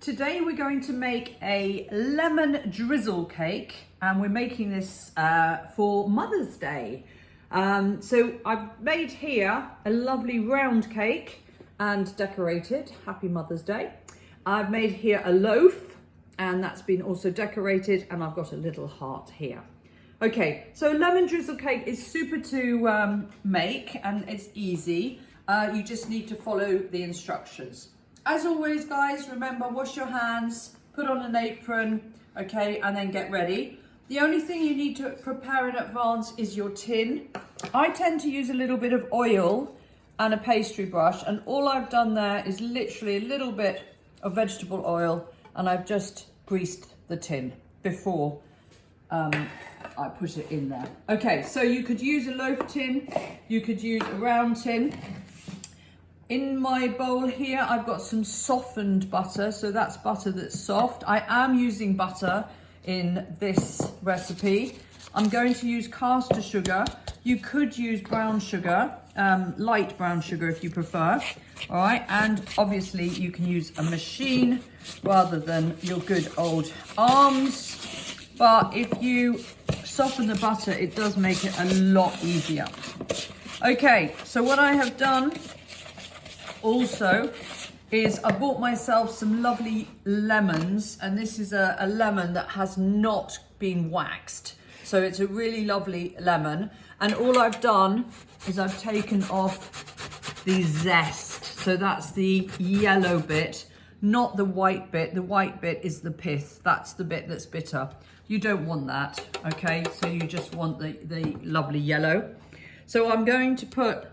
Today we're going to make a lemon drizzle cake, and we're making this for Mother's Day. So I've made here a lovely round cake and decorated. Happy Mother's Day. I've made here a loaf, and that's been also decorated, and I've got a little heart here. Okay, so lemon drizzle cake is super to make, and it's easy. You just need to follow the instructions. As always, guys, remember, wash your hands, put on an apron, okay, and then get ready. The only thing you need to prepare in advance is your tin. I tend to use a little bit of oil and a pastry brush, and all I've done there is literally a little bit of vegetable oil, and I've just greased the tin before I put it in there. Okay, so you could use a loaf tin, you could use a round tin. In my bowl here, I've got some softened butter, so that's butter that's soft. I am using butter in this recipe. I'm going to use caster sugar. You could use brown sugar, light brown sugar if you prefer. All right, and obviously you can use a machine rather than your good old arms. But if you soften the butter, it does make it a lot easier. Okay, so what I have done also is I bought myself some lovely lemons, and this is a lemon that has not been waxed. So it's a really lovely lemon. And all I've done is I've taken off the zest. So that's the yellow bit, not the white bit. The white bit is the pith. That's the bit that's bitter. You don't want that, okay? So you just want the lovely yellow. So I'm going to put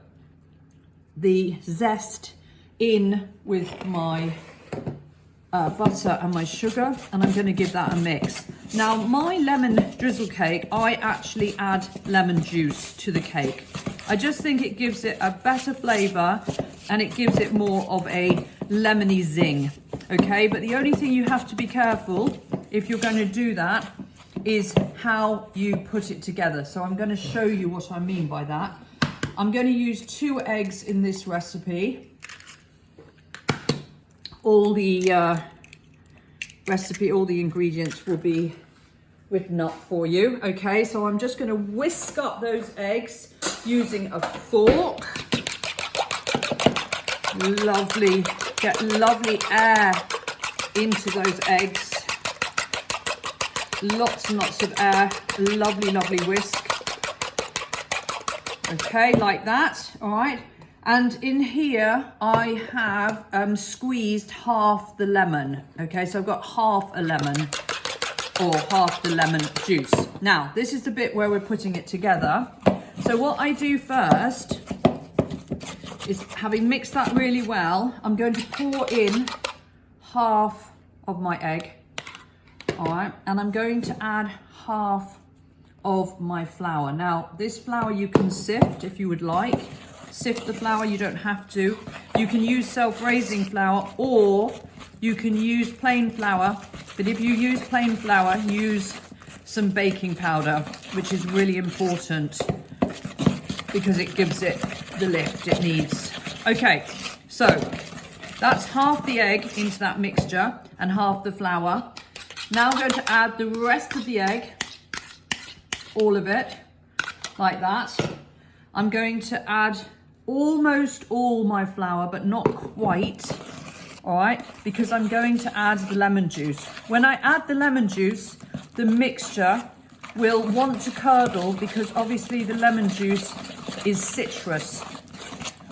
the zest in with my butter and my sugar, and I'm going to give that a mix. Now, my lemon drizzle cake, I actually add lemon juice to the cake. I just think it gives it a better flavour, and it gives it more of a lemony zing, okay? But the only thing you have to be careful if you're going to do that is how you put it together. So I'm going to show you what I mean by that. I'm going to use 2 eggs in this recipe. All the all the ingredients will be written up for you. Okay, so I'm just going to whisk up those eggs using a fork. Lovely, get lovely air into those eggs. Lots and lots of air. Lovely, lovely whisk. Okay, like that. All right. And in here, I have squeezed half the lemon. Okay, so I've got half a lemon, or half the lemon juice. Now, this is the bit where we're putting it together. So what I do first is, having mixed that really well, I'm going to pour in half of my egg. All right, and I'm going to add half of my flour. Now, this flour you can sift if you would like. Sift the flour, you don't have to. You can use self-raising flour, or you can use plain flour. But if you use plain flour, use some baking powder, which is really important because it gives it the lift it needs. Okay, so that's half the egg into that mixture and half the flour. Now I'm going to add the rest of the egg, all of it, like that. I'm going to add almost all my flour, but not quite, all right, because I'm going to add the lemon juice. When I add the lemon juice, the mixture will want to curdle, because obviously the lemon juice is citrus,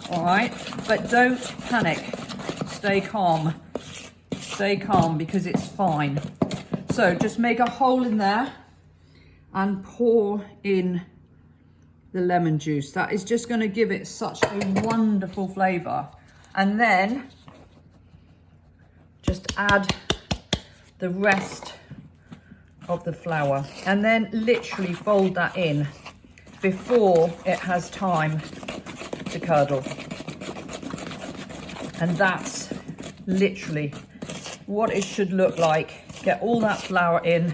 all right, but don't panic. Stay calm, because it's fine. So just make a hole in there and pour in the lemon juice. That is just going to give it such a wonderful flavour. And then just add the rest of the flour, and then literally fold that in before it has time to curdle. And that's literally what it should look like. Get all that flour in,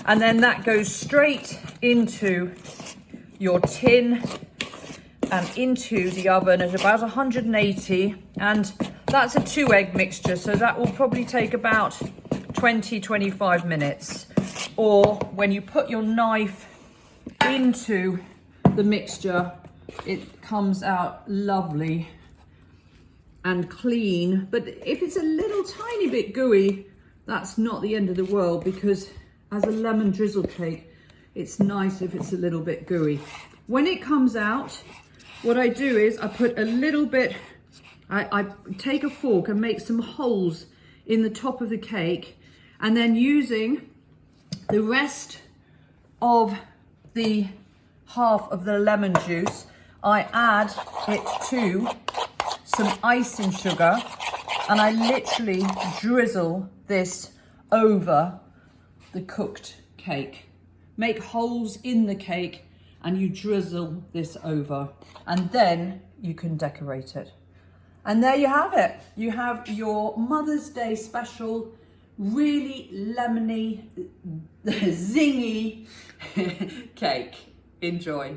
and then that goes straight into your tin and into the oven at about 180, and That's a 2-egg mixture, so that will probably take about 20-25 minutes. Or when you put your knife into the mixture, it comes out lovely and clean. But if it's a little tiny bit gooey, that's not the end of the world, because as a lemon drizzle cake, it's nice if it's a little bit gooey. When it comes out, what I do is I put a little bit, I take a fork and make some holes in the top of the cake, and then using the rest of the half of the lemon juice, I add it to some icing sugar, and I literally drizzle this over the cooked cake. Make holes in the cake and you drizzle this over, and then you can decorate it. And there you have it. You have your Mother's Day special, really lemony, zingy cake. Enjoy.